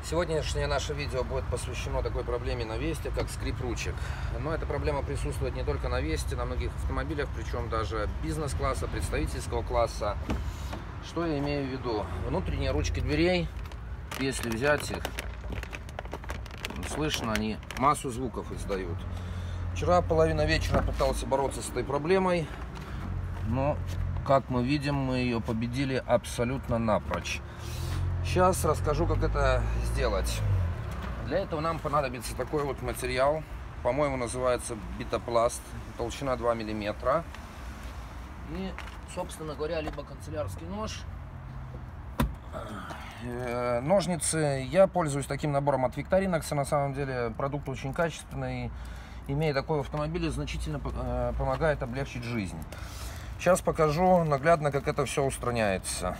Сегодняшнее наше видео будет посвящено такой проблеме на Весте, как скрип ручек. Но эта проблема присутствует не только на Весте, на многих автомобилях, причем даже бизнес-класса, представительского класса. Что я имею в виду? Внутренние ручки дверей, если взять их, слышно, они массу звуков издают. Вчера половина вечера пытался бороться с этой проблемой, но, как мы видим, мы ее победили абсолютно напрочь. Сейчас расскажу, как это сделать. Для этого нам понадобится такой вот материал. По-моему, называется битопласт. Толщина 2 мм. И, собственно говоря, либо канцелярский нож. Ножницы. Я пользуюсь таким набором от Victorinox. На самом деле продукт очень качественный. Имея такой автомобиль, значительно помогает облегчить жизнь. Сейчас покажу наглядно, как это все устраняется.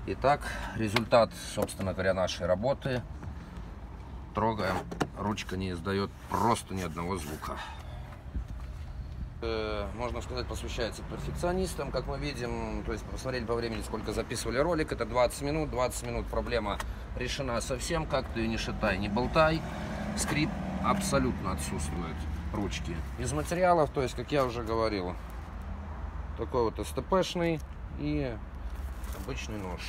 Итак, результат, собственно говоря, нашей работы. Трогаем, ручка не издает просто ни одного звука. Можно сказать, посвящается перфекционистам, как мы видим. То есть посмотрели по времени, сколько записывали ролик. Это 20 минут. 20 минут проблема решена совсем. Как ты не шатай, не болтай. Скрип абсолютно отсутствует ручки. Из материалов, то есть, как я уже говорил, такой вот СТПшный и обычный нож.